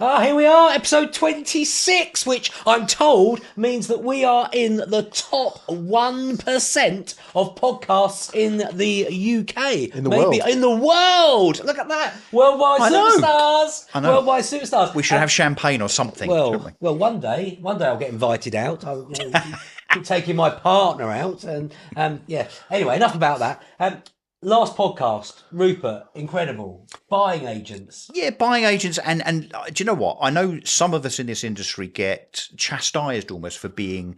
Here we are, episode 26, which I'm told means that we are in the top 1% of podcasts in the UK. In the world. In the world. Look at that. Worldwide superstars. I know. Worldwide superstars. We should have champagne or something, shouldn't we? Well, one day I'll get invited out. I'll keep taking my partner out. And yeah. Anyway, enough about that. Last podcast, Rupert, incredible. Buying agents. Yeah, buying agents. And do you know what? I know some of us in this industry get chastised almost for being,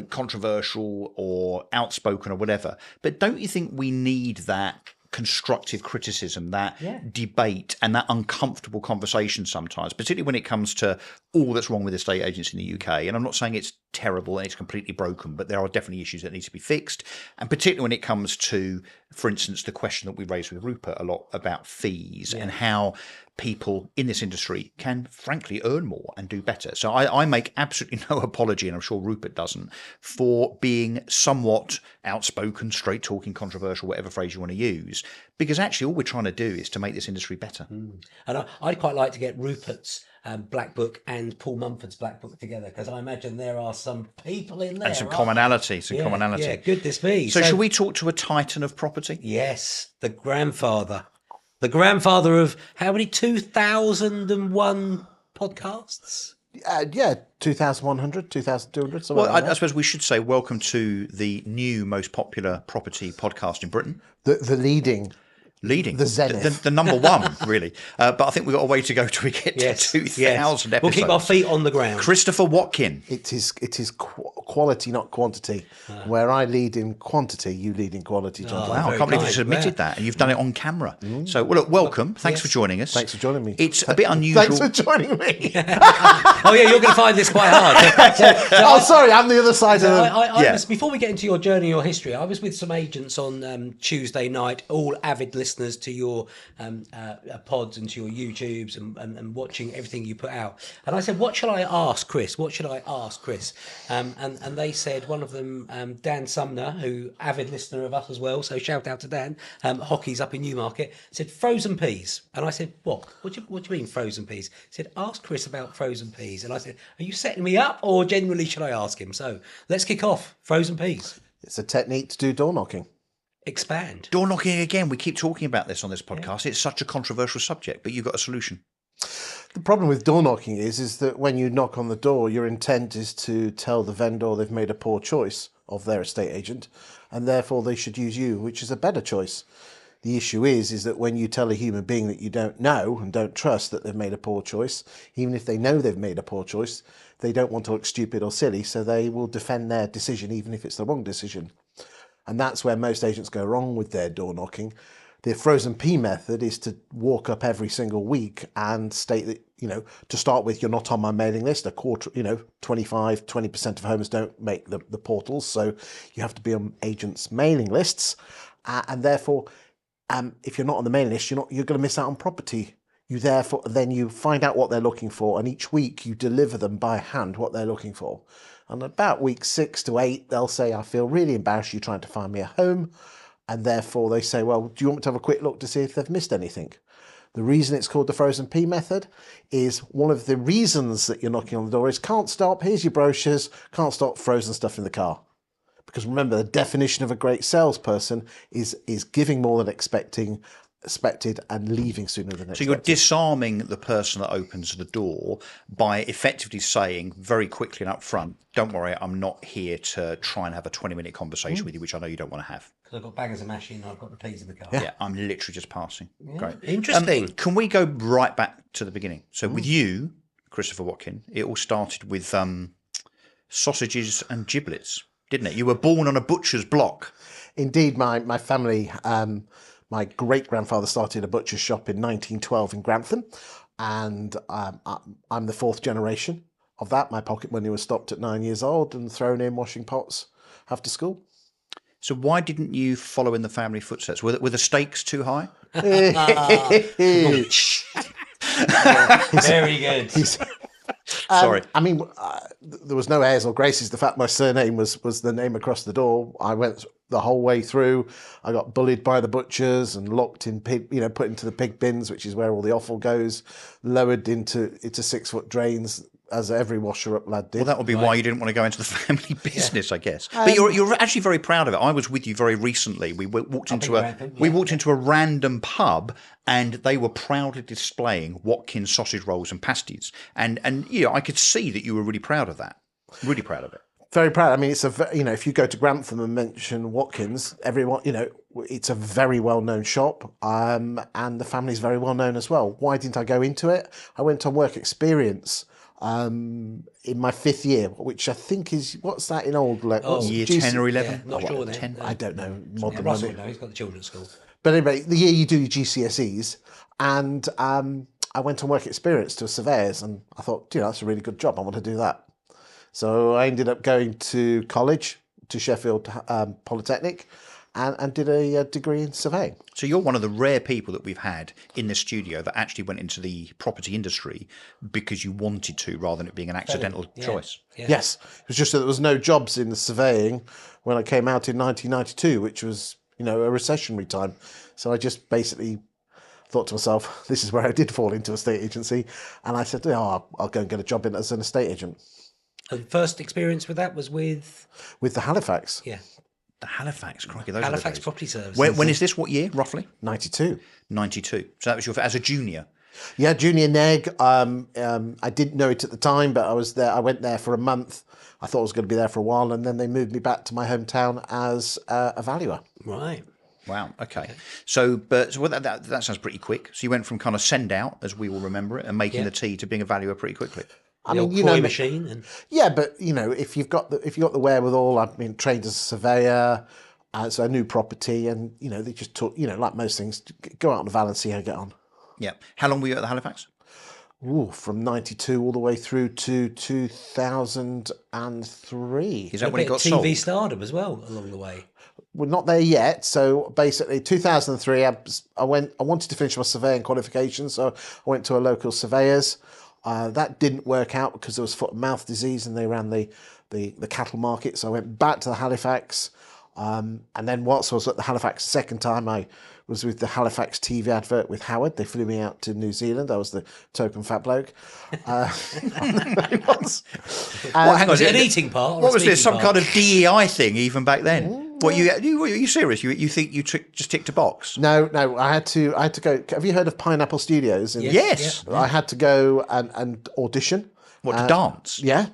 controversial or outspoken or whatever. But don't you think we need that constructive criticism, that debate and that uncomfortable conversation sometimes, particularly when it comes to all that's wrong with estate agents in the UK? And I'm not saying it's terrible and it's completely broken, but there are definitely issues that need to be fixed. And particularly when it comes to, for instance, the question that we raised with Rupert a lot about fees and how people in this industry can frankly earn more and do better. So I make absolutely no apology, and I'm sure Rupert doesn't, for being somewhat outspoken, straight talking, controversial, whatever phrase you want to use, because actually all we're trying to do is to make this industry better. And I'd quite like to get Rupert's Black Book and Paul Mumford's Black Book together, because I imagine there are some people in there. And some commonality. Yeah, goodness me. So shall we talk to a titan of property? Yes, the grandfather. The grandfather of how many? 2001 podcasts? 2,100, 2,200. Well, I suppose we should say welcome to the new most popular property podcast in Britain. The leading. The zenith. The number one, really. But I think we've got a way to go till we get to 2,000 episodes. We'll keep our feet on the ground. Christopher Watkin. It is quality, not quantity. Where I lead in quantity, you lead in quality, John. Wow, I can't believe you submitted that, and you've done it on camera. So, well, look, welcome. Thanks for joining us. Thanks for joining me. It's a bit unusual. Thanks for joining me. Oh, yeah, you're going to find this quite hard. Sorry, I'm the other side of Before we get into your journey, your history, I was with some agents on Tuesday night, all avid listeners to your pods and to your YouTubes and watching everything you put out. And I said, what shall I ask Cris? And they said, one of them, Dan Sumner, who avid listener of us as well, so shout out to Dan, hockey's up in Newmarket, said frozen peas. And I said, what do you mean frozen peas? He said, ask Cris about frozen peas. And I said, are you setting me up, or genuinely should I ask him? So let's kick off. Frozen peas. It's a technique to do door knocking. Expand. Door knocking again. We keep talking about this on this podcast. It's such a controversial subject, but you've got a solution. The problem with door knocking is that when you knock on the door, your intent is to tell the vendor they've made a poor choice of their estate agent, and therefore they should use you, which is a better choice. The issue is that when you tell a human being that you don't know and don't trust that they've made a poor choice, even if they know they've made a poor choice, they don't want to look stupid or silly, so they will defend their decision even if it's the wrong decision. And that's where most agents go wrong with their door knocking. The frozen pea method is to walk up every single week and state that, to start with, you're not on my mailing list. A quarter, 20% of homes don't make the portals. So you have to be on agents' mailing lists. And therefore, if you're not on the mailing list, you're going to miss out on property. Then you find out what they're looking for. And each week you deliver them by hand what they're looking for. And about week 6 to 8, they'll say, I feel really embarrassed you trying to find me a home. And therefore they say, well, do you want me to have a quick look to see if they've missed anything? The reason it's called the frozen pea method is one of the reasons that you're knocking on the door is can't stop, here's your brochures, can't stop, frozen stuff in the car. Because remember, the definition of a great salesperson is giving more than expected and leaving sooner than expected. So you're disarming the person that opens the door by effectively saying very quickly and up front, don't worry, I'm not here to try and have a 20-minute conversation with you, which I know you don't want to have. Because I've got bangers of mashing and I've got the peas in the car. Yeah, I'm literally just passing. Yeah. Great. Interesting. Can we go right back to the beginning? So with you, Christopher Watkin, it all started with sausages and giblets, didn't it? You were born on a butcher's block. Indeed, my family... My great-grandfather started a butcher's shop in 1912 in Grantham, and I'm the 4th generation of that. My pocket money was stopped at 9 years old and thrown in washing pots after school. So why didn't you follow in the family footsteps? Were the stakes too high? Very good. Sorry. I mean, there was no airs or graces. The fact my surname was the name across the door. I went the whole way through. I got bullied by the butchers and locked in pig, put into the pig bins, which is where all the offal goes, lowered into 6-foot drains, as every washer up lad did. Well, that would be why you didn't want to go into the family business, I guess. But you're actually very proud of it. I was with you very recently. We walked into a random pub, and they were proudly displaying Watkin sausage rolls and pasties, and I could see that you were really proud of that. Really proud of it. Very proud. I mean, it's if you go to Grantham and mention Watkins, everyone, it's a very well-known shop, and the family's very well-known as well. Why didn't I go into it? I went on work experience in my 5th year, which I think is, what's that in old? Year 10 or 11? Yeah, not sure then. 10. I don't know. Russell would know, he's got the children's school. But anyway, the year you do your GCSEs, and I went on work experience to a surveyor's, and I thought, that's a really good job. I want to do that. So I ended up going to college, to Sheffield Polytechnic, and did a degree in surveying. So you're one of the rare people that we've had in the studio that actually went into the property industry because you wanted to, rather than it being an accidental choice. Yeah. Yes, it was just that there was no jobs in the surveying when I came out in 1992, which was, a recessionary time. So I just basically thought to myself, this is where I did fall into a estate agency. And I said, I'll go and get a job in as an estate agent. And first experience with that was with the Halifax. Yeah. The Halifax, crikey, those Halifax are the days. Property Services. When is this? What year, roughly? 92. 92. So that was as a junior. Yeah, junior neg. I didn't know it at the time, but I was there. I went there for a month. I thought I was going to be there for a while, and then they moved me back to my hometown as a valuer. Right. Wow. Okay. So that sounds pretty quick. So you went from kind of send out, as we will remember it, and making the tea to being a valuer pretty quickly. I mean, machine. And... Yeah, but if you've got the wherewithal, I've been trained as a surveyor, so I knew property, and they just taught, like most things, go out on the van and see how you get on. Yeah. How long were you at the Halifax? From 92 all the way through to 2003. Is that when it got TV sold? stardom as well along the way. We're not there yet. So basically, 2003, I wanted to finish my surveying qualification, so I went to a local surveyor's. That didn't work out because there was foot and mouth disease, and they ran the cattle market. So I went back to the Halifax, and then whilst I was at the Halifax the second time, I was with the Halifax TV advert with Howard. They flew me out to New Zealand. I was the token fat bloke. Hang on, Was it an eating part? What was this? Some kind of DEI thing even back then? What are you serious? You think you just ticked a box? No. I had to go. Have you heard of Pineapple Studios? Yes. I had to go and audition. What, to dance? Yeah.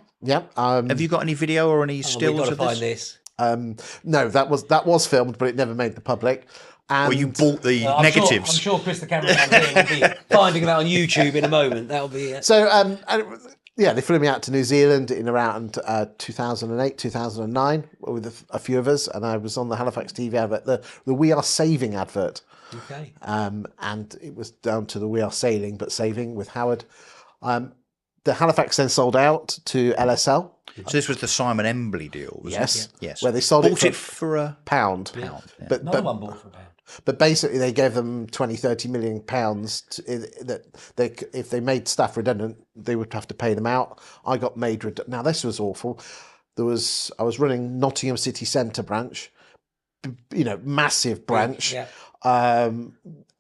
Have you got any video or any stills We've got to of find this? this. No, that was filmed, but it never made the public. And Or you bought the negatives? I'm sure Chris, the cameraman here, will be finding that on YouTube in a moment. That'll be it. So, they flew me out to New Zealand in around 2008, 2009 with a few of us, and I was on the Halifax TV advert, the We Are Saving advert. Okay. And it was down to the We Are Sailing, but saving with Howard. The Halifax then sold out to LSL. So this was the Simon Embley deal, was Yes. it? Yes. Where they sold Bought for a pound. pound. Yeah. But one bought for a pound. But basically, they gave them 20-30 million pounds that if they made staff redundant, they would have to pay them out. I got made redundant. Now this was awful. I was running Nottingham City Centre branch, massive branch. Yeah.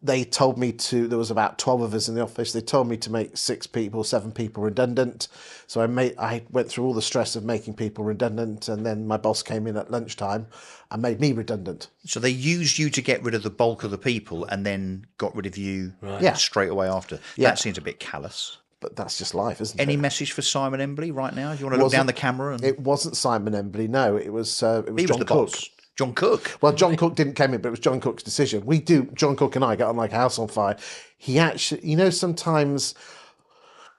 They told me there was about 12 of us in the office. They told me to make 7 people redundant. So I went through all the stress of making people redundant, and then my boss came in at lunchtime and made me redundant. So they used you to get rid of the bulk of the people and then got rid of you Yeah. straight away after. Yeah. That seems a bit callous. But that's just life, isn't Any it? message for Simon Embley right now? Do you want to look down the camera? It wasn't Simon Embley, no. It was he John was the Cook. boss. John Cook. Well, John Cook didn't come in, but it was John Cook's decision. John Cook and I get on like a house on fire. He actually, sometimes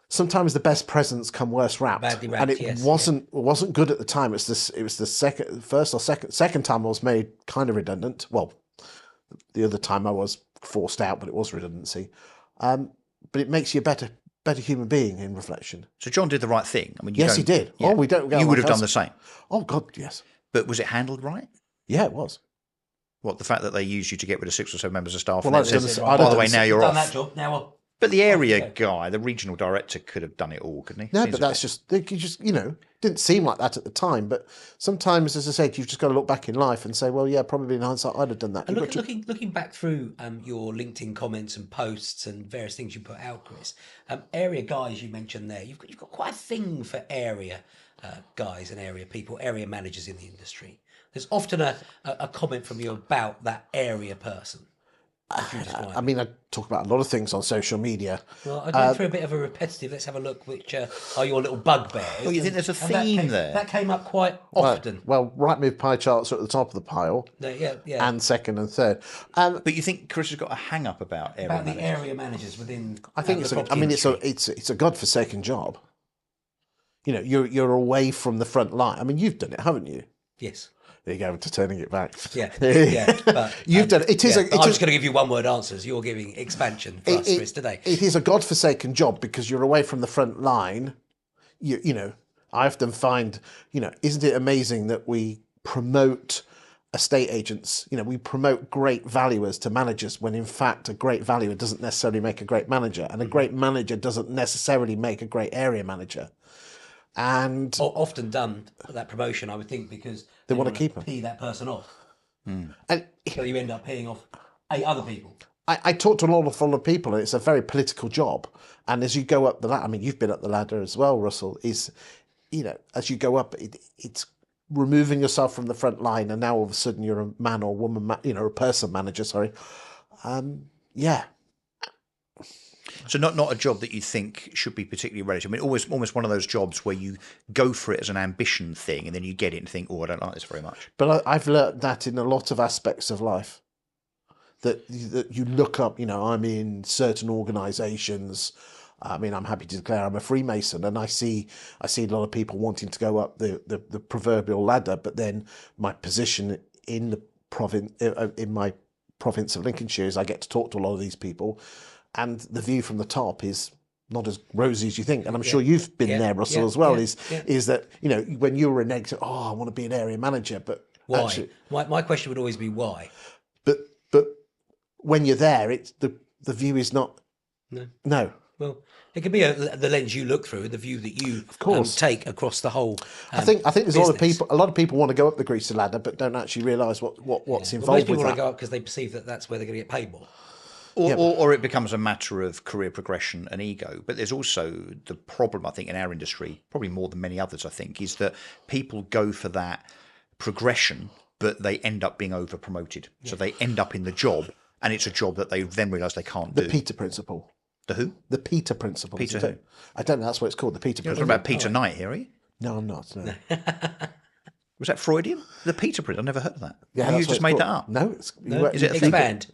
the best presents come worse wrapped. Badly wrapped, and it yes, wasn't good at the time. It was the second time I was made kind of redundant. Well, the other time I was forced out, but it was redundancy. But it makes you a better human being in reflection. So John did the right thing. I mean, Yes, he did. Yeah. Oh, we don't. You would have done the same. Oh God, yes. But was it handled right? Yeah, it was. What, the fact that they used you to get rid of 6 or 7 members of staff? Well, and I'd then done said, the- I'd by done the way, the- now you're Done off. that job. Now what? But the area guy, the regional director, could have done it all, couldn't he? No, Seems but a that's just, you just, didn't seem like that at the time. But sometimes, as I said, you've just got to look back in life and say, well, yeah, probably in hindsight, I'd have done that. And looking back through your LinkedIn comments and posts and various things you put out, Chris, area guys you mentioned there, you've got quite a thing for area guys and area people, area managers in the industry. There's often a comment from you about that area person. I mean, I talk about a lot of things on social media. Well, I went through a bit of a repetitive. Let's have a look. Which are your little bugbears? Oh, you think there's a theme there? That came up quite often. Well, right move pie charts are at the top of the pile, Yeah. and second and third. But you think Chris has got a hang up about area About the managers? area managers within. I think it's a godforsaken job. You're away from the front line. I mean, you've done it, haven't you? Yes. There you go, to turning it back. Yeah. But You've done it. I'm just going to give you one-word answers. You're giving expansion for us, Chris, today. It is a godforsaken job because you're away from the front line. I often find, isn't it amazing that we promote estate agents? We promote great valuers to managers when in fact a great valuer doesn't necessarily make a great manager, and a great manager doesn't necessarily make a great area manager. And often done that promotion, I would think, because they want to keep them. Pee that person off. And So you end up peeing off 8 other people. I talk to a lot of people, and it's a very political job. And as you go up the ladder, I mean, you've been up the ladder as well, Russell, as you go up, it's removing yourself from the front line, and now all of a sudden you're a man or woman, a person manager, sorry. Yeah. So not a job that you think should be particularly relative. I mean, almost one of those jobs where you go for it as an ambition thing, and then you get it and think, oh, I don't like this very much. But I've learnt that in a lot of aspects of life, that you look up, I'm in certain organisations. I mean, I'm happy to declare I'm a Freemason, and I see a lot of people wanting to go up the proverbial ladder, but then my position in the province, in my province of Lincolnshire, is I get to talk to a lot of these people. And the view from the top is not as rosy as you think. And I'm sure you've been there, Russell, as well, is that, when you were a negative, I want to be an area manager, but why? actually, My question would always be why. But when you're there, it's the view is not. No. Well, it could be the lens you look through, the view that you take across the whole. I think there's a lot of people want to go up the greasy ladder, but don't actually realise what's involved most people with want that. to go up because they perceive that that's where they're going to get paid more. Or it becomes a matter of career progression and ego. But there's also the problem, I think, in our industry, probably more than many others, I think, is that people go for that progression, but they end up being over-promoted. So they end up in the job, and it's a job that they then realise they can't do. The Peter Principle. The who? The Peter Principle. Peter who? I don't know, that's what it's called, the Peter You're Principle. talking about Peter Knight here, are you? No, I'm not. No. Was that Freudian? The Peter Principle? I've never heard of that. Yeah, You just made that up? No. Is it a thing? Expand.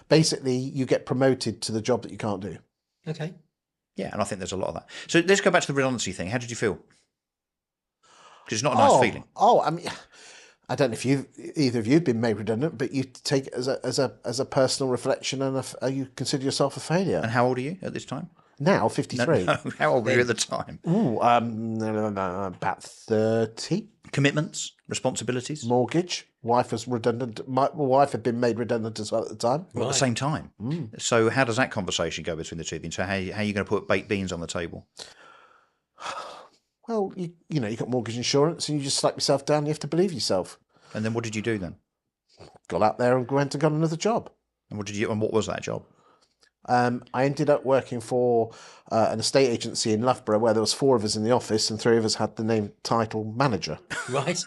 Basically, you get promoted to the job that you can't do. Okay. Yeah, and I think there's a lot of that. So let's go back to the redundancy thing. How did you feel? Because it's not a nice feeling. I mean, I don't know if either of you've been made redundant, but you take it as a personal reflection, and you consider yourself a failure. And how old are you at this time? Now, 53. No, how old were you at the time? About 30. Commitments, responsibilities, Mortgage. Wife was redundant. My wife had been made redundant as well at the time. at the same time. So how does that conversation go between the two of you? So how are you going to put baked beans on the table? Well, you got mortgage insurance, and you just slap yourself down. You have to believe yourself. And then what did you do then? Got out there and went and got another job. And what was that job? I ended up working for an estate agency in Loughborough, where there was 4 of us in the office, and 3 of us had the name title manager. Right.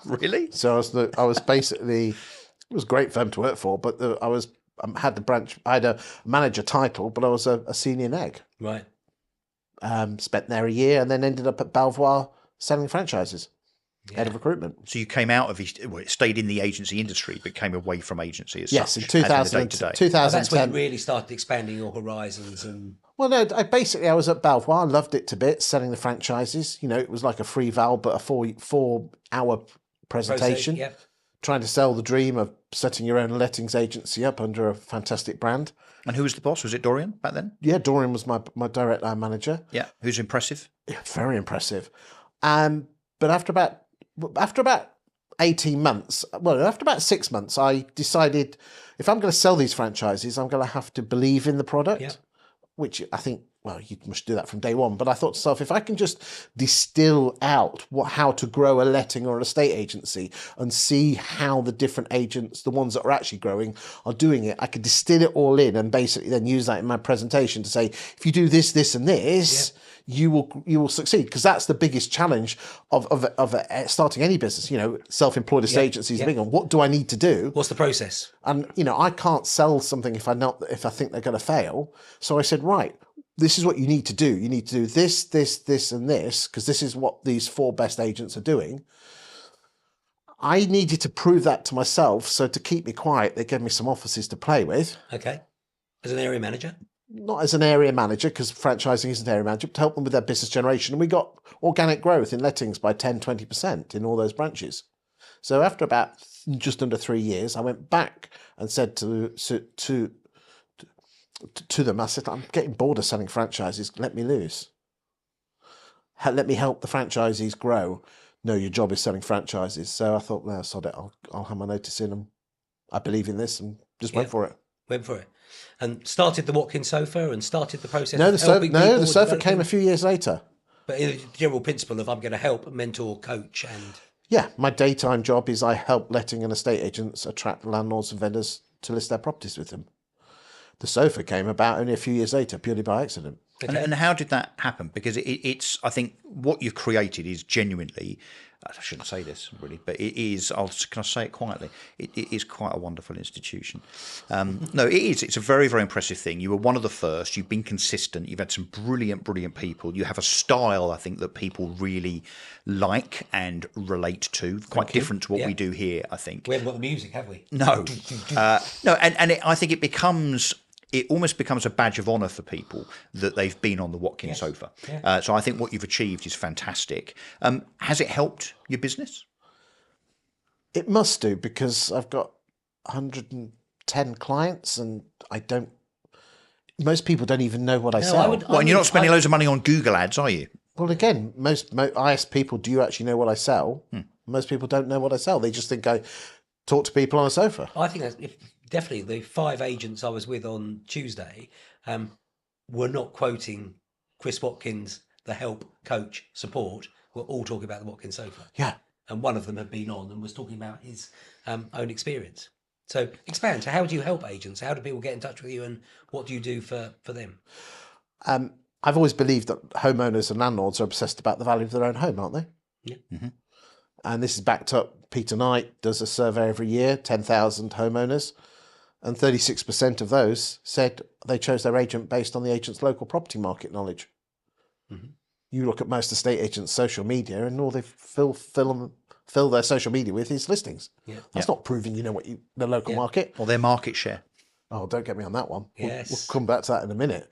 Really? So I was basically, it was great firm to work for, but I had a manager title, but I was a senior neg. Right. Spent there a year, and then ended up at Belvoir selling franchises. Head of recruitment. So you came out of stayed in the agency industry, but came away from agency as Yes, such. in 2010. That's when you really started expanding your horizons and. Well, no, I was at Belvoir. I loved it to bits, selling the franchises. It was like a free val, but a 4-hour presentation. Yep. Trying to sell the dream of setting your own lettings agency up under a fantastic brand. And who was the boss? Was it Dorian back then? Yeah, Dorian was my direct line manager. Yeah. Who's impressive? Yeah, very impressive. But after about 18 months, after about 6 months, I decided if I'm going to sell these franchises, I'm going to have to believe in the product. Yeah. which I think, well, you must do that from day one. But I thought to myself, if I can just distill out how to grow a letting or an estate agency and see how the different agents, the ones that are actually growing, are doing it, I could distill it all in and basically then use that in my presentation to say, if you do this, this, and this, you will succeed. Because that's the biggest challenge of starting any business. Self-employed estate agency is a big one. What do I need to do? What's the process? And I can't sell something if I think they're going to fail. So I said, right, this is what you need to do. You need to do this, this, this, and this, because this is what these 4 best agents are doing. I needed to prove that to myself. So to keep me quiet, they gave me some offices to play with. Okay. As an area manager? Not as an area manager, because franchising isn't area manager, but to help them with their business generation. And we got organic growth in lettings by 10, 20% in all those branches. So after about just under 3 years, I went back and said to them, I said, I'm getting bored of selling franchises. Let me loose. Let me help the franchisees grow. No, your job is selling franchises. So I thought, no, sod it. I'll have my notice in, and I believe in this, and just went for it. Went for it. And started the Watkin sofa and started the process. No, of helping people the sofa developing. came a few years later. But in the general principle of I'm going to help, mentor, coach, and Yeah, my daytime job is I help letting and estate agents attract landlords and vendors to list their properties with them. The sofa came about only a few years later, purely by accident. Okay. And how did that happen? Because it's, I think, what you've created is genuinely, I shouldn't say this really, but it is, can I say it quietly? It is quite a wonderful institution. No, it is. It's a very, very impressive thing. You were one of the first. You've been consistent. You've had some brilliant, brilliant people. You have a style, I think, that people really like and relate to. Quite different to what we do here, I think. We haven't got the music, have we? No. No, I think it almost becomes a badge of honour for people that they've been on the Watkin sofa. Yeah. So I think what you've achieved is fantastic. Has it helped your business? It must do, because I've got 110 clients, and most people don't even know what I sell. And you're not spending loads of money on Google ads, are you? Well, again, I ask people, do you actually know what I sell? Most people don't know what I sell. They just think I talk to people on a sofa. I think that's definitely the 5 agents I was with on Tuesday were not quoting Chris Watkins, the help, coach, support. We're all talking about the Watkin sofa. Yeah. And one of them had been on and was talking about his own experience. So expand. So how do you help agents? How do people get in touch with you, and what do you do for them? I've always believed that homeowners and landlords are obsessed about the value of their own home, aren't they? Yeah. Mm-hmm. And this is backed up. Peter Knight does a survey every year, 10,000 homeowners, and 36% of those said they chose their agent based on the agent's local property market knowledge. Mm-hmm. You look at most estate agents' social media, and all they fill their social media with is listings. Yeah. That's not proving you know the local market. Or their market share. Oh, don't get me on that one. Yes. We'll come back to that in a minute.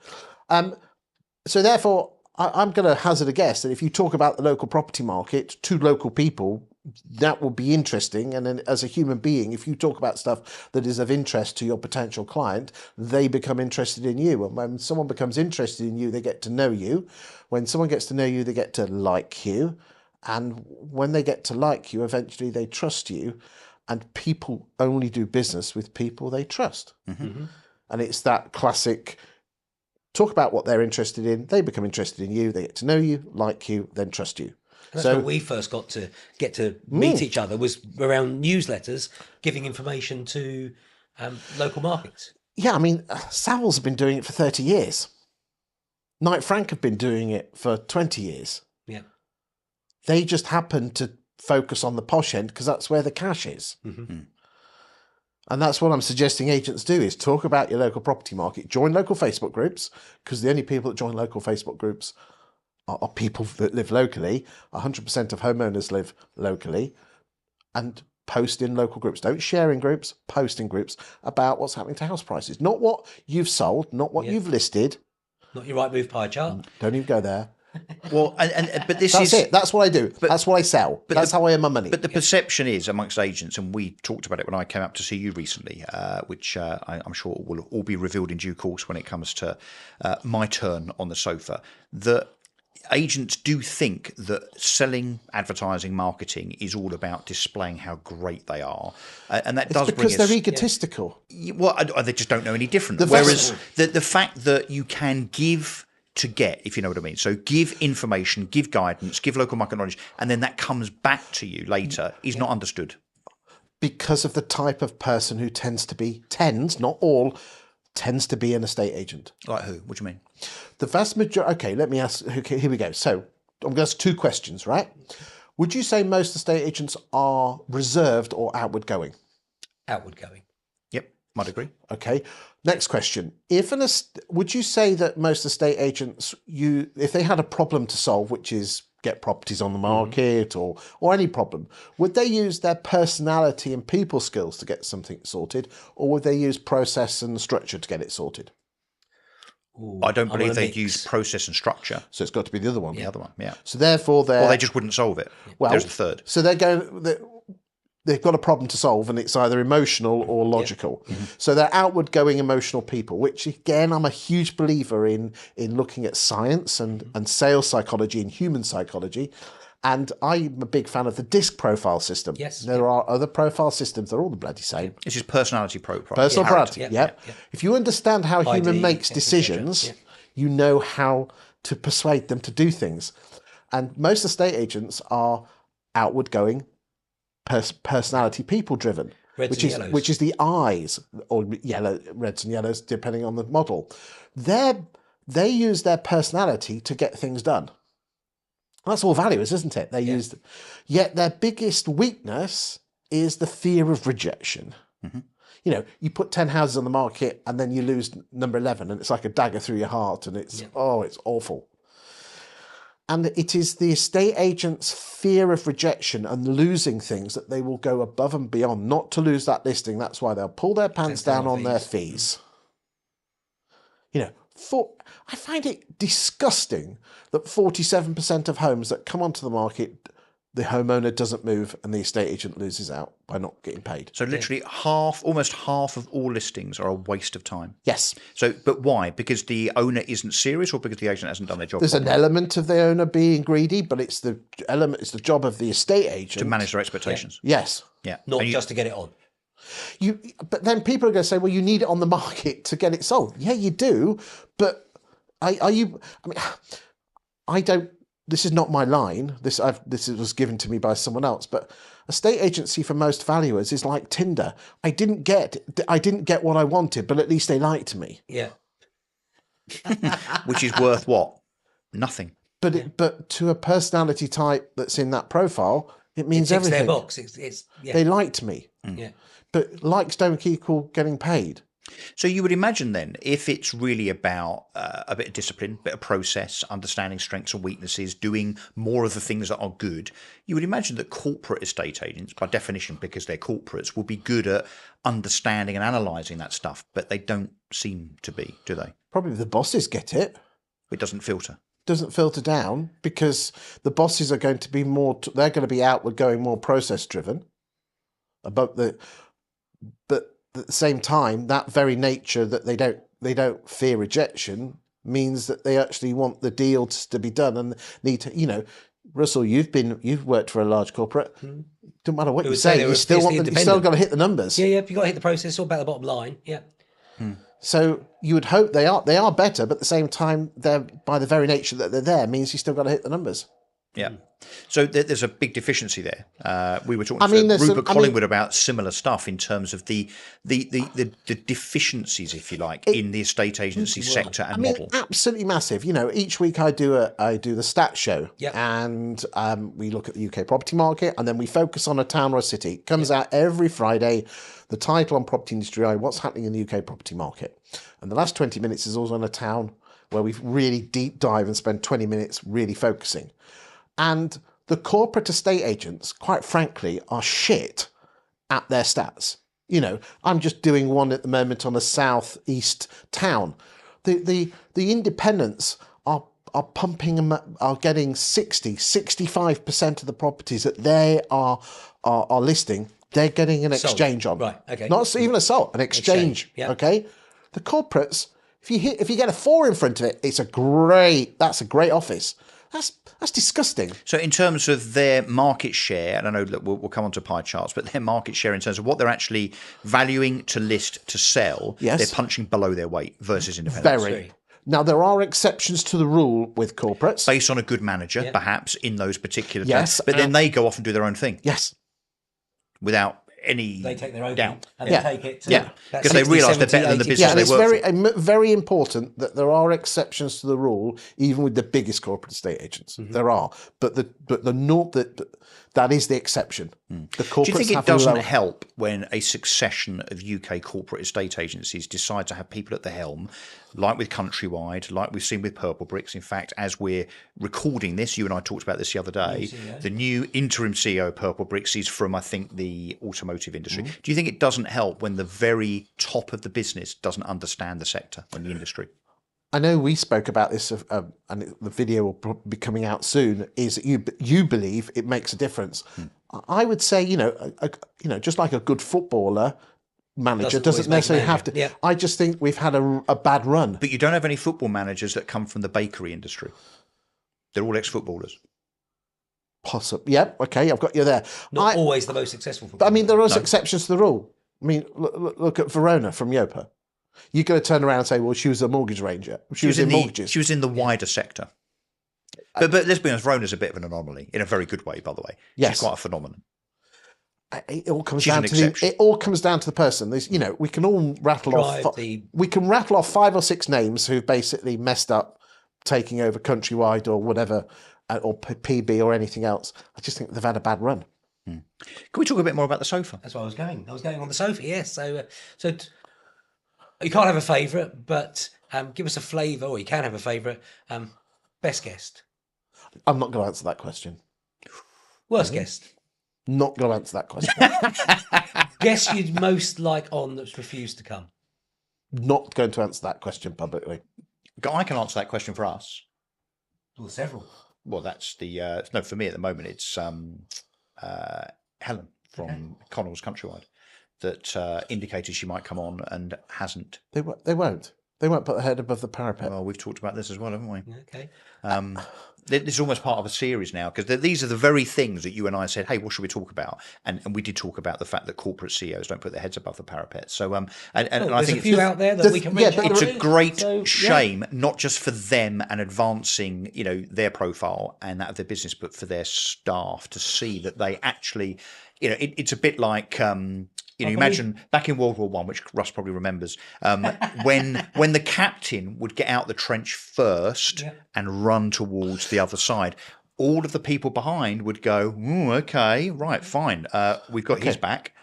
So therefore, I'm going to hazard a guess that if you talk about the local property market to local people, that will be interesting. And then as a human being, if you talk about stuff that is of interest to your potential client, they become interested in you. And when someone becomes interested in you, they get to know you. When someone gets to know you, they get to like you. And when they get to like you, eventually they trust you. And people only do business with people they trust. Mm-hmm. And it's that classic, talk about what they're interested in, they become interested in you, they get to know you, like you, then trust you. And that's when we first got to get to meet each other, was around newsletters, giving information to local markets. Yeah, I mean, Savills have been doing it for 30 years. Knight Frank have been doing it for 20 years. Yeah. They just happen to focus on the posh end because that's where the cash is. Mm-hmm. And that's what I'm suggesting agents do, is talk about your local property market, join local Facebook groups, because the only people that join local Facebook groups are people that live locally. 100% of homeowners live locally, and post in local groups. Don't share in groups, post in groups about what's happening to house prices. Not what you've sold, not what you've listed. Not your right move pie chart. Don't even go there. Well, but this that's it. That's what I do. That's what I sell. But that's how I earn my money. But the perception is amongst agents, and we talked about it when I came up to see you recently, which I'm sure will all be revealed in due course when it comes to my turn on the sofa, that agents do think that selling, advertising, marketing is all about displaying how great they are, and that does bring because us. they're egotistical. Well, they just don't know any different. The Whereas the fact that you can give to get, if you know what I mean. So give information, give guidance, give local market knowledge, and then that comes back to you later is not understood. Because of the type of person who not all, tends to be an estate agent. Like who? What do you mean? The vast majority. Okay, let me ask. Okay, here we go. So I'm going to ask two questions, right? Would you say most estate agents are reserved or outward going? Outward going. Yep, might agree. Okay. Next question. Would you say that most estate agents, if they had a problem to solve, which is get properties on the market or any problem, would they use their personality and people skills to get something sorted, or would they use process and structure to get it sorted? Ooh, I don't believe they'd use process and structure. So it's got to be the other one. The other one, yeah. So therefore, Or they just wouldn't solve it. Well, there's a third. So they've got a problem to solve, and it's either emotional or logical. Mm-hmm. So they're outward going emotional people, which again, I'm a huge believer in looking at science and sales psychology and human psychology. And I'm a big fan of the DISC profile system. Yes. There are other profile systems. They're all the bloody same. This is personality profile. Personal character. brand. Yep. If you understand how ID, human makes etc., decisions, yeah. you know how to persuade them to do things. And most estate agents are outward going, personality, people driven, Reds and yellows. which is the eyes, or reds and yellows, depending on the model. They use their personality to get things done. That's all valuers, isn't it? Yet their biggest weakness is the fear of rejection. Mm-hmm. You know, you put 10 houses on the market and then you lose number 11, and it's like a dagger through your heart, and it's awful. And it is the estate agent's fear of rejection and losing things that they will go above and beyond not to lose that listing. That's why they'll pull their pants down on their fees. You know, I find it disgusting that 47% of homes that come onto the market, the homeowner doesn't move and the estate agent loses out by not getting paid. So literally almost half of all listings are a waste of time. Yes. So, but why? Because the owner isn't serious, or because the agent hasn't done their job There's properly? an element of the owner being greedy, but it's the job of the estate agent To manage their expectations. Yes. Yeah. Not And just to get it on. But then people are going to say, well, you need it on the market to get it sold. Yeah, you do. But are you? I mean, I don't. This is not my line. This was given to me by someone else. But a state agency for most valuers is like Tinder. I didn't get what I wanted, but at least they liked me. Yeah. which is worth what? Nothing. But to a personality type that's in that profile, it means It ticks everything. their box. It's They liked me. yeah. But likes don't equal getting paid. So you would imagine then, if it's really about a bit of discipline, bit of process, understanding strengths and weaknesses, doing more of the things that are good, you would imagine that corporate estate agents, by definition, because they're corporates, will be good at understanding and analysing that stuff, but they don't seem to be, do they? Probably the bosses get it. It doesn't filter. Doesn't filter down because the bosses are going to be they're going to be outward going, more process driven. But at the same time, that very nature that they don't fear rejection means that they actually want the deal to be done and need to, you know, Russell, you've worked for a large corporate. Don't matter what you say, you still got to hit the numbers. Yeah, you've got to hit the process. It's all about the bottom line. Yeah. So you would hope they are better, but at the same time, they're, by the very nature that they're there, means you still got to hit the numbers. Yeah. So there's a big deficiency there. We were talking to Rupert Collingwood about similar stuff in terms of the deficiencies, if you like, in the estate agency sector and model. Absolutely massive. You know, each week I do the stats show, Yeah. and we look at the UK property market, and then we focus on a town or a city. It comes out every Friday. The title on Property Industry Eye, what's happening in the UK property market, and the last 20 minutes is also on a town where we really deep dive and spend 20 minutes really focusing. And the corporate estate agents, quite frankly, are shit at their stats. You know, I'm just doing one at the moment on a southeast town. The independents are getting 65% of the properties that they are listing. They're getting an exchange on. Right. Okay. Not even a sold, an exchange. Yeah. Okay. The corporates, if you get a 4 in front of it, that's a great office. That's disgusting. So in terms of their market share, and I know that we'll come on to pie charts, but their market share in terms of what they're actually valuing to list to sell, Yes. they're punching below their weight versus independents. Very. Now, there are exceptions to the rule with corporates. Based on a good manager, perhaps, in those particular Yes, terms. But then they go off and do their own thing Yes. without any They take their own doubt. and they take it to Yeah, that because they 60, realise they're 70, better than the 80. business Yeah, and they it's work for. very important that there are exceptions to the rule, even with the biggest corporate estate agents. There are, but that is the exception. The corporates Do you think it have doesn't lower- help when a succession of UK corporate estate agencies decide to have people at the helm, like with Countrywide, like we've seen with Purple Bricks? In fact, as we're recording this, you and I talked about this the other day, the new interim CEO of Purple Bricks is from, I think, the automotive industry. Do you think it doesn't help when the very top of the business doesn't understand the sector and the industry? I know we spoke about this, and the video will probably be coming out soon. Is that you believe it makes a difference? I would say, just like a good footballer manager doesn't necessarily have to. Yeah. I just think we've had a bad run. But you don't have any football managers that come from the bakery industry. They're all ex-footballers. Possibly, yeah. Okay, I've got you there. Not always the most successful. But I mean, there are exceptions to the rule. I mean, look at Verona from Yopa. You're going to turn around and say, well, she was a mortgage ranger. She was in mortgages. She was in the wider sector. But let's be honest, Verona's a bit of an anomaly, in a very good way, by the way. Yes. She's quite a phenomenon. It all comes She's down an to exception. it all comes down to the person. There's, we can all rattle we can rattle off 5 or 6 names who've basically messed up taking over Countrywide or whatever, or PB or anything else. I just think they've had a bad run. Can we talk a bit more about the sofa? That's where I was going. I was going on the sofa. Yes. So you can't have a favourite, but give us a flavour, or you can have a favourite. Best guest, I'm not going to answer that question. worst guest, Not going to answer that question. guest you'd most like on that's refused to come. Not going to answer that question publicly. I can answer that question for us. Well, several. Well, that's the no, for me at the moment it's Helen from Connell's Countrywide that indicated she might come on and hasn't. They won't. They won't put their head above the parapet. Well, we've talked about this as well, haven't we? Okay. This is almost part of a series now, because these are the very things that you and I said, hey, what should we talk about? And we did talk about the fact that corporate CEOs don't put their heads above the parapet. So, and I There's think a few out there that we can reach out it's to. a great So, yeah. shame, not just for them and advancing, their profile and that of their business, but for their staff to see that they actually, it's a bit like, you imagine back in World War One, which Russ probably remembers, when the captain would get out the trench first and run towards the other side, all of the people behind would go, "Ooh, okay, right, fine, we've got his back."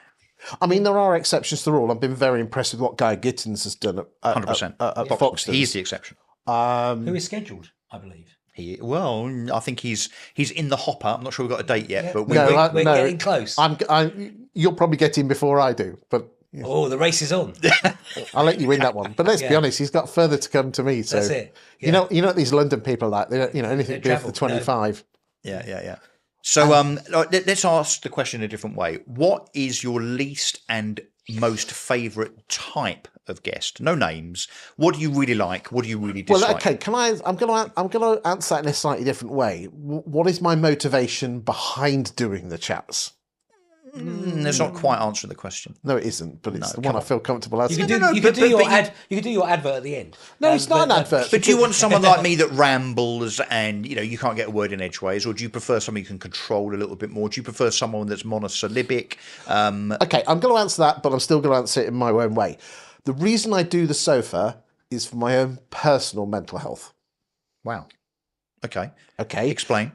I mean, there are exceptions to the rule. I've been very impressed with what Guy Gittins has done at 100%. at Foxtons. He's the exception. Who is scheduled, I believe. I think he's in the hopper. I'm not sure we've got a date yet, but we're getting close. You'll probably get him before I do, but Oh, the race is on. I'll let you win that one. But let's be honest, he's got further to come to me. So That's it. You know what these London people are like. They don't, anything before the 25. Yeah. So let's ask the question a different way. What is your least and most favourite type of guest? No names. What do you really like? What do you really dislike? Well, okay. I'm going to answer that in a slightly different way. What is my motivation behind doing the chats? That's not quite answering the question. No, it isn't. But it's the one I feel comfortable You answering. could do your advert at the end. No, it's not an advert. But do you want someone like me that rambles and you can't get a word in edgeways, or do you prefer someone you can control a little bit more? Do you prefer someone that's monosyllabic? Okay, I'm going to answer that, but I'm still going to answer it in my own way. The reason I do the sofa is for my own personal mental health. Wow. Okay. Okay. Explain.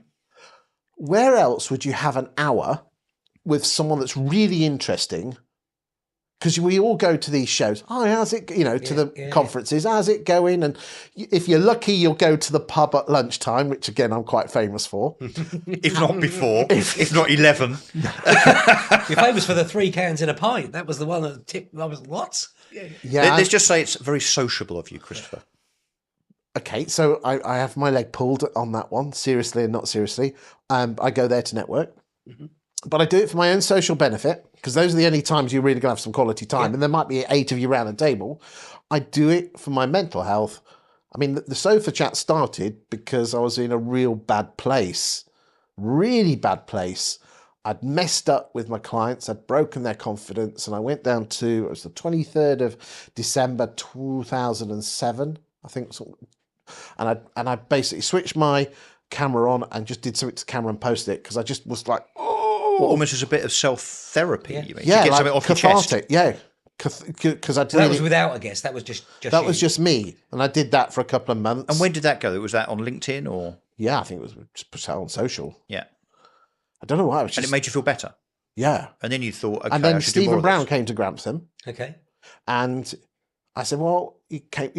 Where else would you have an hour with someone that's really interesting? Because we all go to these shows. Oh, how's it? To the conferences. How's it going? And if you're lucky, you'll go to the pub at lunchtime, which again I'm quite famous for. If not before, if not 11. You're famous for the 3 cans in a pint. That was the one that tipped. I was what? Yeah. Let's just say it's very sociable of you, Christopher. Okay, so I have my leg pulled on that one, seriously and not seriously. I go there to network. Mm-hmm. But I do it for my own social benefit, because those are the only times you're really going to have some quality time. And there might be 8 of you around a table. I do it for my mental health I mean, the sofa chat started because I was in a real bad place, really bad place. I'd messed up with my clients. I'd broken their confidence, and I went down to, it was the 23rd of December 2007, I think. And I basically switched my camera on and just did something to the camera and posted it because I just was like, oh, Well, almost as a bit of self-therapy, you mean? yeah, To get like something off your chest. cathartic, yeah. Because I So that was without a guest. That was just that you. was just me, and I did that for a couple of months. And when did that go? Was that on LinkedIn or? Yeah, I think it was just put out on social. Yeah. I don't know why. It was just, And it made you feel better. yeah. And then you thought, okay, And then I should do more Stephen of Brown this. came to Grantham, Okay. and I said, well, he came,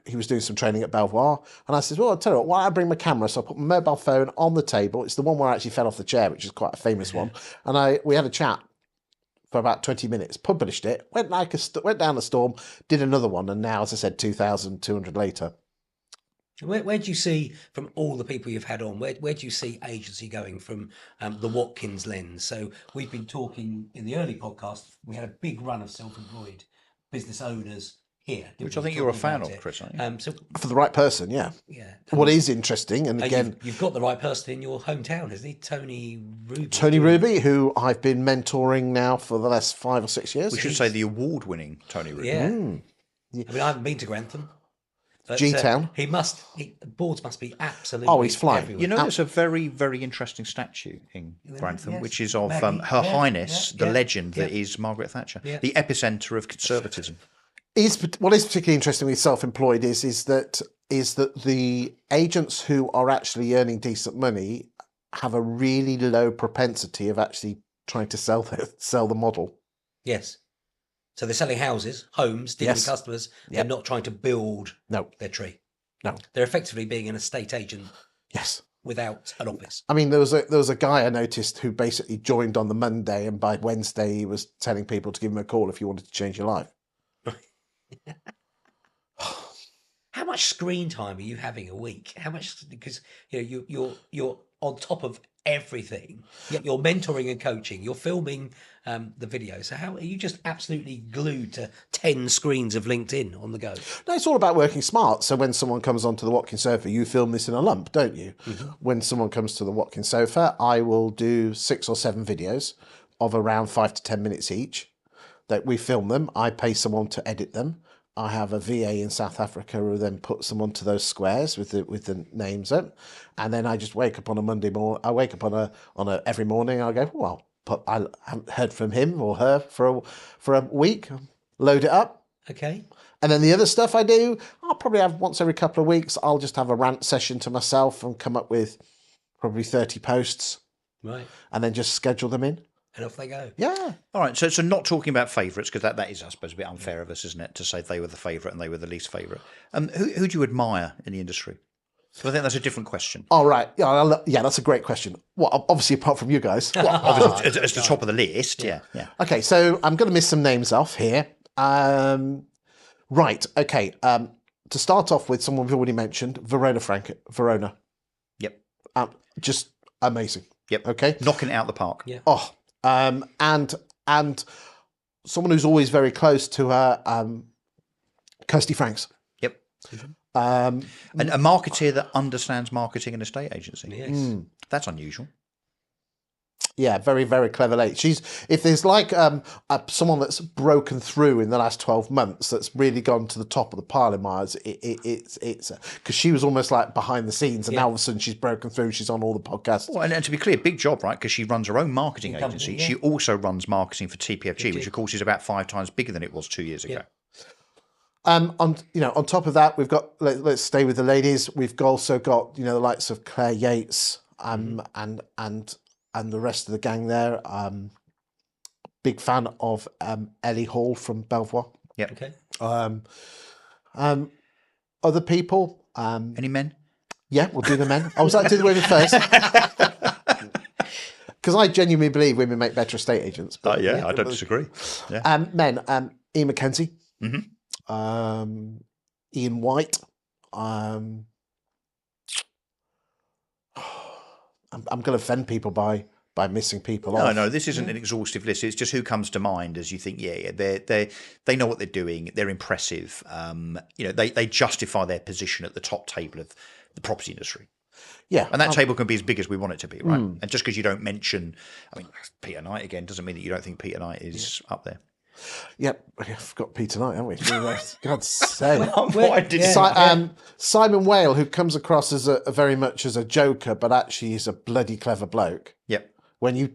he was doing some training at Belvoir, and I said, well, I'll tell you what, why don't I bring my camera? So I put my mobile phone on the table. It's the one where I actually fell off the chair, which is quite a famous one. And we had a chat for about 20 minutes, published it, went down the storm, did another one, and now, as I said, 2,200 later. Where do you see, from all the people you've had on, where do you see agency going from the Watkins lens? So we've been talking in the early podcast, we had a big run of self-employed business owners here. Which I think you're a fan of, Chris, aren't you? So, For the right person, yeah. yeah. What is interesting, and again, You've got the right person in your hometown, isn't he? Tony Ruby. Tony Ruby, who I've been mentoring now for the last 5 or 6 years. We should say the award-winning Tony Ruby. Yeah. I mean, I haven't been to Grantham. But, G-Town. Boards must be absolutely. Oh, he's flying. everywhere. You know, there's a very, very interesting statue in Grantham, yes. which is of Maggie, Her yeah, Highness, yeah, the yeah, legend that yeah. is Margaret Thatcher, Yeah. the epicentre of conservatism. What is particularly interesting with self-employed is that the agents who are actually earning decent money have a really low propensity of actually trying to sell the model. Yes. So they're selling houses, homes, dealing with Yes. customers. They're Yep. not trying to build No. their tree. No. They're effectively being an estate agent Yes. without an office. I mean, there was a guy I noticed who basically joined on the Monday, and by Wednesday he was telling people to give him a call if you wanted to change your life. How much screen time are you having a week? How much? Because you're on top of everything. You're mentoring and coaching. You're filming the videos. So how are you just absolutely glued to 10 screens of LinkedIn on the go? No, it's all about working smart. So when someone comes onto the Watkin sofa, you film this in a lump, don't you? Mm-hmm. When someone comes to the Watkin sofa, I will do 6 or 7 videos of around 5 to 10 minutes each. That we film them. I pay someone to edit them. I have a VA in South Africa who then puts them onto those squares with the names in, and then I just wake up on a Monday morning. I wake up on a every morning. I go, well, I haven't heard from him or her for a week. Load it up. Okay. And then the other stuff I do, I'll probably have once every couple of weeks. I'll just have a rant session to myself and come up with probably 30 posts, Right. and then just schedule them in. And off they go. Yeah. All right, so not talking about favourites, because that is, I suppose, a bit unfair of us, isn't it, to say they were the favourite and they were the least favourite. Who do you admire in the industry? So I think that's a different question. All right. Yeah, that's a great question. Well, obviously, apart from you guys. Well, obviously, as the top of the list, yeah. Okay, so I'm going to miss some names off here. Right. Okay. To start off with, someone we've already mentioned, Verona. Yep. Just amazing. Yep. Okay. Knocking it out the park. Yeah. Oh, and someone who's always very close to her, Kirsty Franks. Yep. Um, And a marketeer that understands marketing and estate agency. Yes. That's unusual. Yeah, very, very clever lady. If there's like someone that's broken through in the last 12 months that's really gone to the top of the pile in my eyes, it's because she was almost like behind the scenes, and now all of a sudden she's broken through. She's on all the podcasts. Well, and to be clear, big job, right? Because she runs her own marketing agency. yeah. She also runs marketing for TPFG, which of course is about 5 times bigger than it was 2 years ago. On top of that, we've got let's stay with the ladies. We've also got the likes of Claire Yates, and the rest of the gang there. Big fan of Ellie Hall from Belvoir. Yeah. Okay. Other people. Any men? Yeah, we'll do the men. I was like to do the women first. Because I genuinely believe women make better estate agents. But, I don't disagree. Yeah. Men, Ian McKenzie, Mm-hmm. Ian White. I'm going to offend people by by missing people No, off. no, this isn't an exhaustive list. It's just who comes to mind as you think, they know what they're doing. They're impressive. They justify their position at the top table of the property industry. Yeah, And that table can be as big as we want it to be, right? And just because you don't mention, Peter Knight again doesn't mean that you don't think Peter Knight is up there. Yep, we've got Peter Knight, haven't we? God's sake. Simon Whale, who comes across as a very much as a joker, but actually is a bloody clever bloke. Yep. When you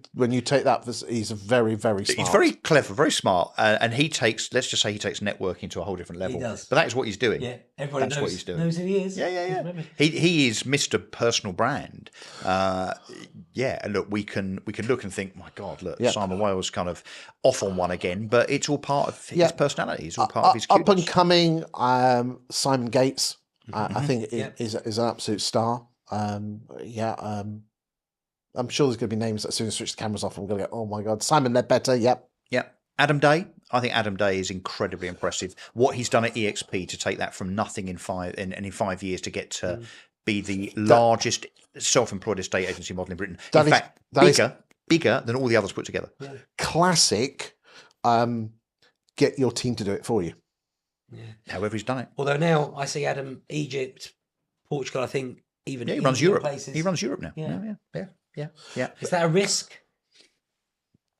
take that, he's a very, very smart. He's very clever, very smart, and let's just say he takes networking to a whole different level. He does. But that is what he's doing. Yeah, everybody That's what he's doing. knows who he is. Yeah. He is Mr. Personal Brand. And look, we can look and think, my God, look, Simon Wales kind of off on one again, but it's all part of his personality. It's all part of his cuteness. Up and coming, Simon Gates, I think is an absolute star. I'm sure there's going to be names that as soon as I switch the cameras off, I'm going to go, oh my God, Simon Ledbetter, yep. Adam Day. I think Adam Day is incredibly impressive. What he's done at EXP to take that from nothing in 5 years to get to be the largest self-employed estate agency model in Britain. In fact, bigger than all the others put together. Yeah. Classic. Get your team to do it for you. Yeah. However, he's done it. Although now I see Adam, Egypt, Portugal, I think even he runs Europe. places. He runs Europe now. Yeah. Is that a risk?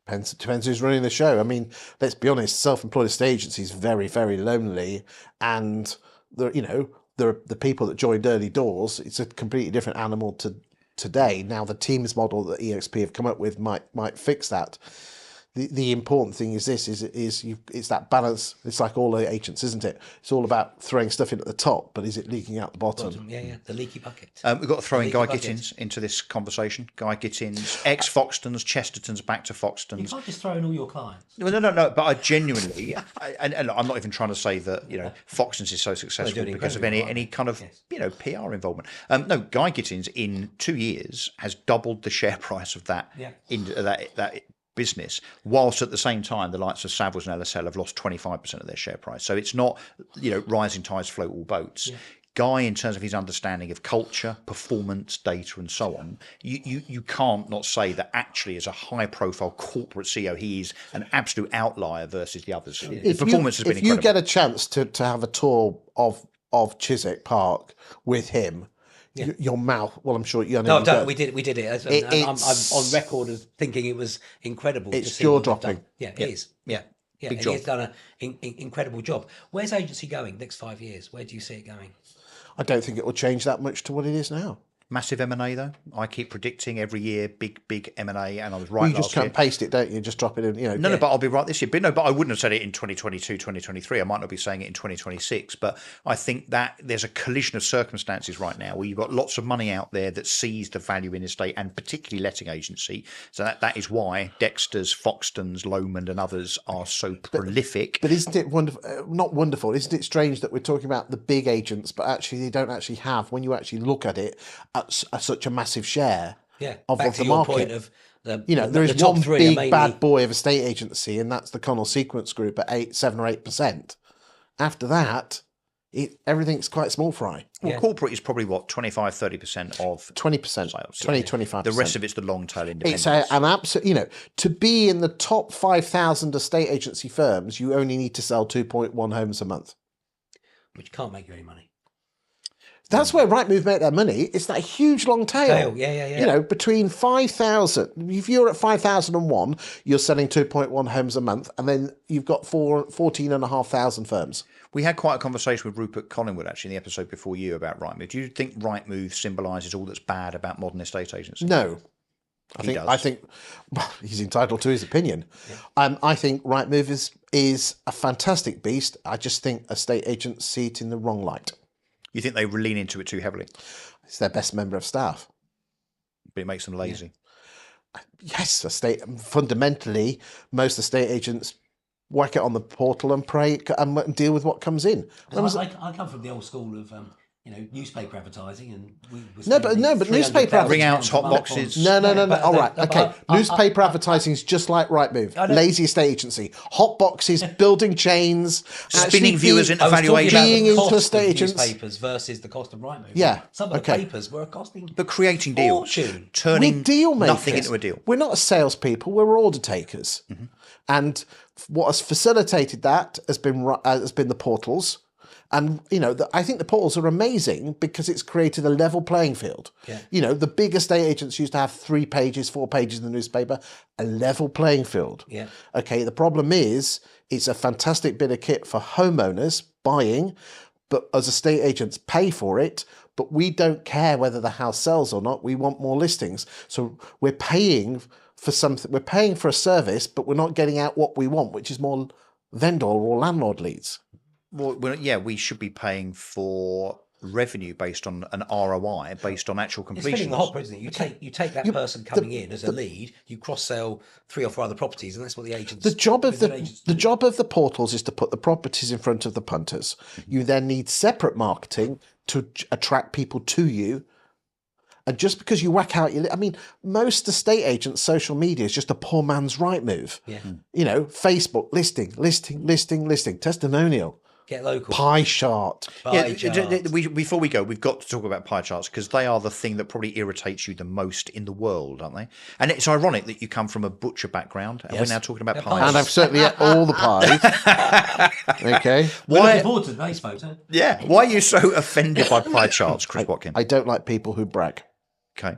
Depends who's running the show. I mean, let's be honest, self-employed estate agency is very, very lonely, and the people that joined early doors, it's a completely different animal to today. Now, the teams model that EXP have come up with might fix that. The important thing is it's that balance. It's like all the agents, isn't it? It's all about throwing stuff in at the top, but is it leaking out the bottom? Yeah, the leaky bucket. We've got to throw in Guy Gittins into this conversation. Guy Gittins, ex-Foxtons, Chestertons, back to Foxtons. You can't just throw in all your clients. No. But I genuinely, and I'm not even trying to say that Foxtons is so successful because of any kind of PR involvement. No, Guy Gittins in 2 years has doubled the share price of that that business, whilst at the same time the likes of Savills and LSL have lost 25% of their share price. So it's not rising tides float all boats. Guy, in terms of his understanding of culture, performance, data, and so on, you can't not say that actually as a high-profile corporate CEO, he is an absolute outlier versus the others. His performance has been incredible. If you get a chance to have a tour of Chiswick Park with him, your mouth. Well, I'm sure you know. No, we did it. I'm on record as thinking it was incredible. It's jaw dropping. Yeah, it is. Yeah, Big job. He's done an incredible job. Where's agency going next 5 years? Where do you see it going? I don't think it will change that much to what it is now. Massive M&A though. I keep predicting every year big M&A, and I was right. Well, you just cut and paste it, don't you? Just drop it in. No, but I'll be right this year. But I wouldn't have said it in 2022, 2023. I might not be saying it in 2026. But I think that there's a collision of circumstances right now where you've got lots of money out there that sees the value in estate, and particularly letting agency. So that is why Dexter's, Foxtons, Lomond, and others are so prolific. But isn't it wonderful? Not wonderful. Isn't it strange that we're talking about the big agents, but actually they don't actually have, when you actually look at it, such a massive share of the market. Point of there is one big bad boy of a estate agency, and that's the Connell Sequence Group at 7 or 8%. After that, everything's quite small fry. Well, corporate is probably 25-30% of 20%, sales. 20-25%. The rest of it's the long tail independents. It's an absolute, to be in the top 5,000 estate agency firms, you only need to sell 2.1 homes a month, which can't make you any money. That's where Rightmove make their money. It's that huge long tail. Yeah. Between 5,000, if you're at 5,001, you're selling 2.1 homes a month, and then you've got 14,500 firms. We had quite a conversation with Rupert Collingwood, actually, in the episode before you about Rightmove. Do you think Rightmove symbolises all that's bad about modern estate agency? No. I think he's entitled to his opinion. I think Rightmove is a fantastic beast. I just think estate agents see it in the wrong light. You think they lean into it too heavily? It's their best member of staff. But it makes them lazy. Yes, fundamentally, most estate agents whack it on the portal and pray and deal with what comes in. I come from the old school of newspaper advertising, and we were No, but newspaper Ring outs, hot £300,000 boxes. No. but- All right, but- okay. but- Newspaper advertising is just like Rightmove. Lazy estate agency. Hot boxes, building chains, Spinning actually viewers being- into I was talking valuation. about Being the into cost estate of agents. newspapers versus the cost of Rightmove. Yeah, Some of the okay. papers were costing But creating deals, fortune. turning We're deal makers. nothing into a deal. We're not salespeople. We're order takers. And what has facilitated that has been the portals. And I think the portals are amazing because it's created a level playing field. Yeah. The big estate agents used to have 3 pages, 4 pages in the newspaper. A level playing field. Yeah. Okay. The problem is it's a fantastic bit of kit for homeowners buying, but as estate agents pay for it. But we don't care whether the house sells or not. We want more listings. So we're paying for something. We're paying for a service, but we're not getting out what we want, which is more vendor or landlord leads. Well, yeah, we should be paying for revenue based on an ROI, based on actual It's completion. filling the hopper, isn't it? You take that person coming in as a lead, you cross sell 3 or 4 other properties, and that's what the agents. The job of the agents the do. job of the portals is to put the properties in front of the punters. You then need separate marketing to attract people to you. And just because you whack out most estate agents' social media is just a poor man's Rightmove. Yeah. Facebook listing, testimonial, Get local. pie chart. Pie chart. Before we go, we've got to talk about pie charts because they are the thing that probably irritates you the most in the world, aren't they? And it's ironic that you come from a butcher background and Yes. we're now talking about They're pies. And I've certainly ate all the pies. Okay. We're Why? looking forward to today's photo. Yeah. Why are you so offended by pie charts, Chris Watkin? I don't like people who brag. Okay.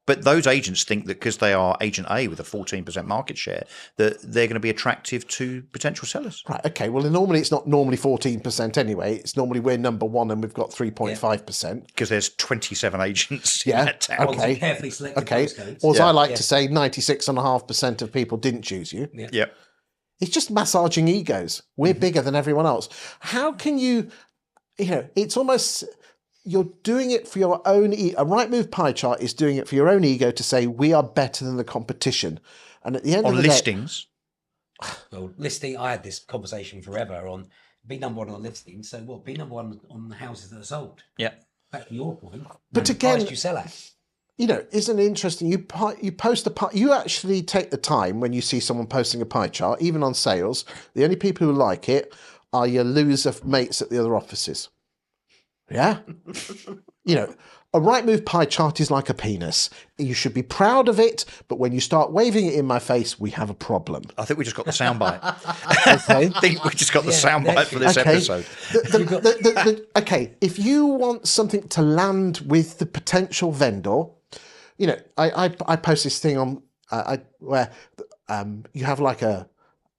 But those agents think that because they are agent A with a 14% market share, that they're going to be attractive to potential sellers. Right, okay. Well, normally it's not normally 14% anyway. It's normally we're number 1 and we've got 3.5%. Because there's 27 agents Yeah, in that town. Ones okay. with carefully selected Okay. postcodes. Or as Yeah. I like to say, 96.5% of people didn't choose you. Yeah. Yeah. It's just massaging egos. We're bigger than everyone else. How can you, it's almost, you're doing it for your own, a Rightmove pie chart is doing it for your own ego to say we are better than the competition. And at the end On of the day, listings. Well, listing, I had this conversation forever on be number 1 on listings. So what? Be number 1 on the houses that are sold. Yeah. Back to your point. But the again- price you sell at. isn't it interesting? You post a pie, you actually take the time when you see someone posting a pie chart, even on sales. The only people who like it are your loser mates at the other offices. Yeah? A Rightmove pie chart is like a penis. You should be proud of it, but when you start waving it in my face, we have a problem. I think we just got the soundbite. Okay? I think we just got the Yeah, soundbite for this Okay. episode. Okay, if you want something to land with the potential vendor, I post this thing on where you have like an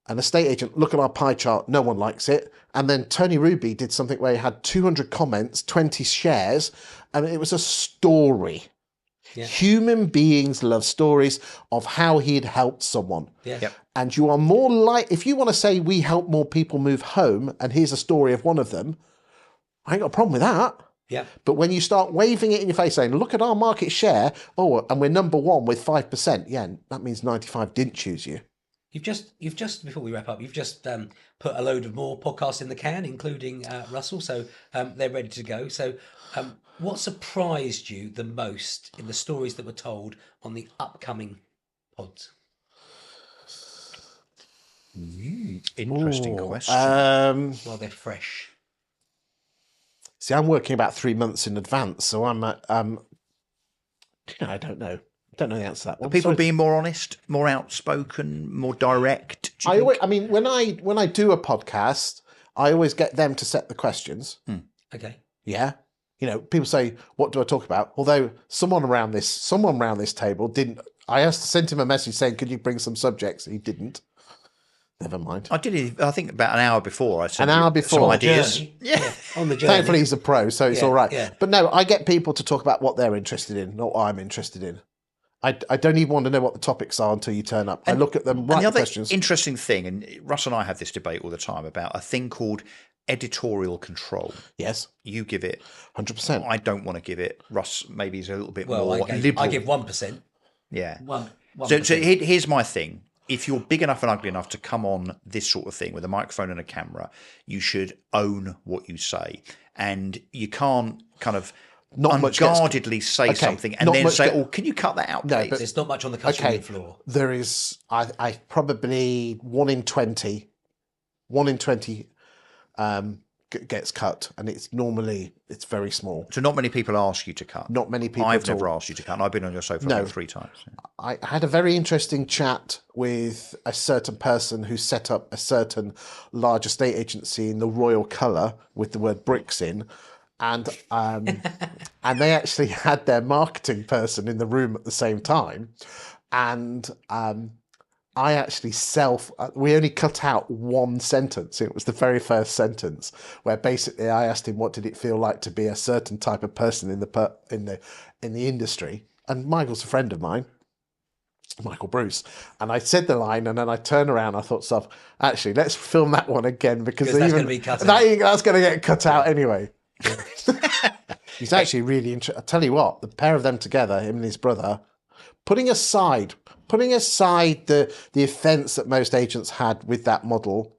estate agent look at our pie chart, no one likes it, and then Tony Ruby did something where he had 200 comments, 20 shares, and it was a story. Yeah. Human beings love stories of how he'd helped someone. Yeah. Yep. And you are more like, if you want to say we help more people move home, and here's a story of one of them, I ain't got a problem with that. Yeah. But when you start waving it in your face saying, look at our market share, and we're number 1 with 5%, yeah, that means 95 didn't choose you. You've just before we wrap up, you've just put a load of more podcasts in the can, including Russell. So they're ready to go. So what surprised you the most in the stories that were told on the upcoming pods? Interesting question. Well, they're fresh. See, I'm working about 3 months in advance, so I'm I don't know. I don't know the answer to that one. People Sorry. being more honest, more outspoken, more direct. Do you think? when I do a podcast, I always get them to set the questions. Okay. Yeah. People say, what do I talk about? Although someone around this table didn't. I sent him a message saying, could you bring some subjects? He didn't. Never mind. I did it, I think, about an hour before. I sent An hour you before. some ideas. Journey. Yeah. On the journey. Thankfully, he's a pro, so it's Yeah, all right. yeah. But no, I get people to talk about what they're interested in, not what I'm interested in. I don't even want to know what the topics are until you turn up. I look at them, write And the other questions. interesting thing, and Russ and I have this debate all the time about a thing called editorial control. Yes, You give it. 100%. I don't want to give it. Russ maybe is a little bit Well, more I liberal. give 1%. Yeah. One. So here's my thing. if you're big enough and ugly enough to come on this sort of thing with a microphone and a camera, you should own what you say. And you can't kind of Not much gets- unguardedly say Okay, something and not then much say, get- "Oh, can you cut that out, No, please?" but- There's not much on the cutting room floor. There is, I probably 1 in 20 gets cut, and it's very small. So not many people ask you to cut. Not many people I've at never all. asked you to cut. And I've been on your sofa No. like 3 times. I had a very interesting chat with a certain person who set up a certain large estate agency in the royal colour with the word bricks in. And and they actually had their marketing person in the room at the same time. And I actually we only cut out one sentence. It was the very first sentence where basically I asked him what did it feel like to be a certain type of person in the industry. And Michael's a friend of mine, Michael Bruce, and I said the line, and then I turned around. I thought, "Stuff. Actually, let's film that one again because That's going to be cut out. that's going to get cut out anyway." He's actually really interesting. I tell you what, the pair of them together, him and his brother, putting aside the offence that most agents had with that model,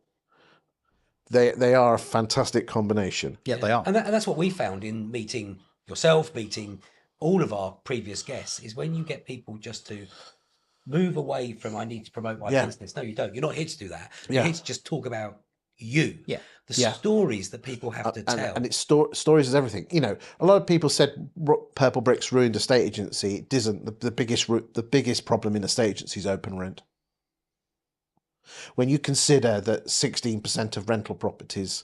they are a fantastic combination. Yeah, they are. And that's what we found in meeting yourself, meeting all of our previous guests, is when you get people just to move away from I need to promote my business. No, you don't. You're not here to do that. You're here to just talk about you. Yeah. The stories that people have to tell. And it's stories is everything. You know, a lot of people said Purple Bricks ruined estate agency. It isn't. The biggest problem in estate agency is open rent. When you consider that 16% of rental properties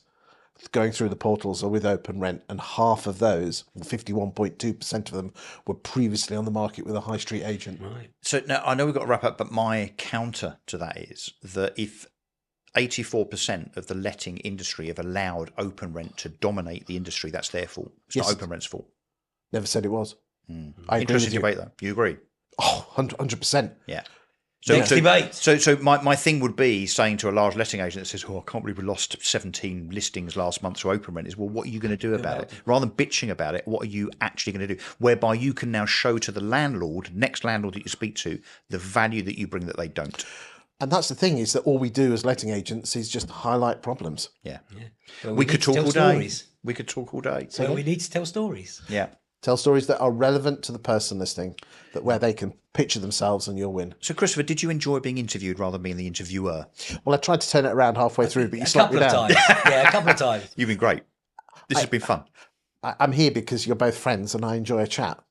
going through the portals are with open rent, and half of those, 51.2% of them, were previously on the market with a high street agent. Right. So now I know we've got to wrap up, but my counter to that is that if 84% of the letting industry have allowed open rent to dominate the industry, that's their fault. It's not open rent's fault. Never said it was. I agree Interesting with you. debate, though. You agree? Oh, 100%. Yeah. Next debate. So my thing would be saying to a large letting agent that says, "Oh, I can't believe we lost 17 listings last month to open rent," is, well, what are you going to do about it? Rather than bitching about it, what are you actually going to do? Whereby you can now show to the next landlord that you speak to, the value that you bring that they don't. And that's the thing, is that all we do as letting agents is just highlight problems. Yeah. Well, We need could to talk tell all day. stories. We could talk all day. Well, we need to tell stories. Yeah. Tell stories that are relevant to the person listening, where they can picture themselves and you'll win. So, Christopher, did you enjoy being interviewed rather than being the interviewer? Well, I tried to turn it around halfway through, but you A slapped couple me of down. times. Yeah, a couple of times. You've been great. This has been fun. I'm here because you're both friends and I enjoy a chat.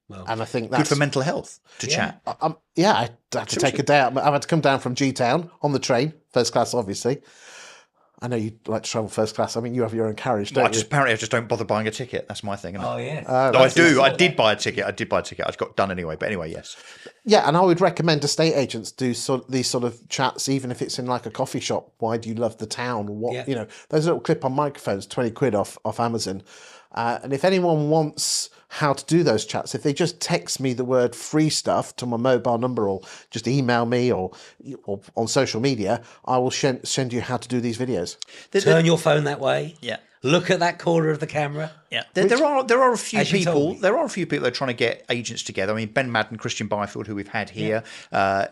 Well, And I think Good that's... for mental health to chat. I had to take a day out. I've had to come down from G-Town on the train, first class, obviously. I know you like to travel first class. I mean, you have your own carriage, don't you? Apparently, I just don't bother buying a ticket. That's my thing. Isn't it? oh yeah. No, I do. I did buy a ticket. I just got done anyway. But anyway, yes. Yeah, and I would recommend estate agents do these sort of chats, even if it's in like a coffee shop. Why do you love the town? What Yeah. you know, those little clip-on microphones, 20 quid off Amazon. And if anyone wants how to do those chats, if they just text me the word free stuff to my mobile number, or just email me, or on social media, I will send you how to do these videos. Turn your phone that way. Yeah. Look at that corner of the camera. Yeah, there are a few As you told people. me. There are a few people that are trying to get agents together. I mean, Ben Madden, Christian Byfield, who we've had here.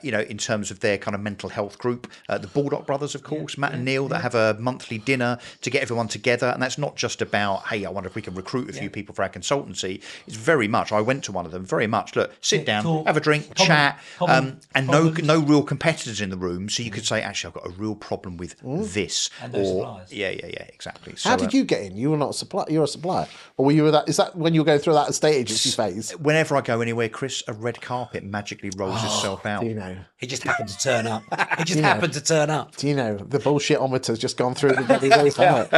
In terms of their kind of mental health group, the Baldock brothers, of course, Matt and Neil, that have a monthly dinner to get everyone together. And that's not just about, hey, I wonder if we can recruit a few people for our consultancy. It's very much. I went to one of them. Very much. Look, sit down, talk, have a drink, chat, and problems. no real competitors in the room. So you could say, actually, I've got a real problem with this. And no suppliers. Yeah, exactly. So, How did you get in? You were not a supplier. You're a supplier, or were you that? Is that when you were going through that estate agency phase? Whenever I go anywhere, Chris, a red carpet magically rolls itself out. Do you know? He just happened to turn up. He just happened to turn up. Do you know the bullshit-ometer's just gone through the bloody roof, hasn't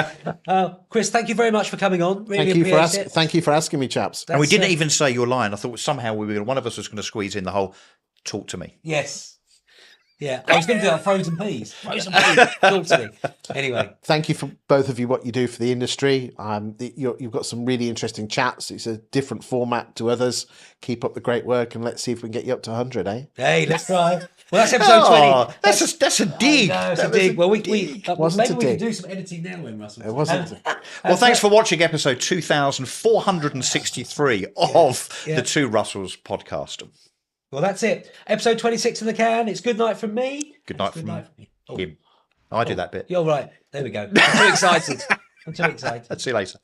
it? Chris, thank you very much for coming on. Really Thank you for appreciate it. Thank you for asking me, chaps. And we That's, didn't even say your line. I thought somehow one of us was going to squeeze in the whole "talk to me." Yes. Yeah, I was going to do that frozen peas. Frozen peas. Talk to me. Anyway, Thank you for both of you, what you do for the industry. You've got some really interesting chats. It's a different format to others. Keep up the great work, and let's see if we can get you up to 100, eh? hey, let's try. Well, that's episode 20. That's a dig. No, it's That a was dig. Well, Wasn't maybe a we can dig. do some editing now, when Russell. It wasn't. Well, thanks for watching episode 2463 of the Two Russells podcast. Well, that's it. Episode 26 in the can. It's good night from me. Good night It's from me. Oh, him. I do that bit. you're right. There we go. I'm too excited. I'm too excited. See you later.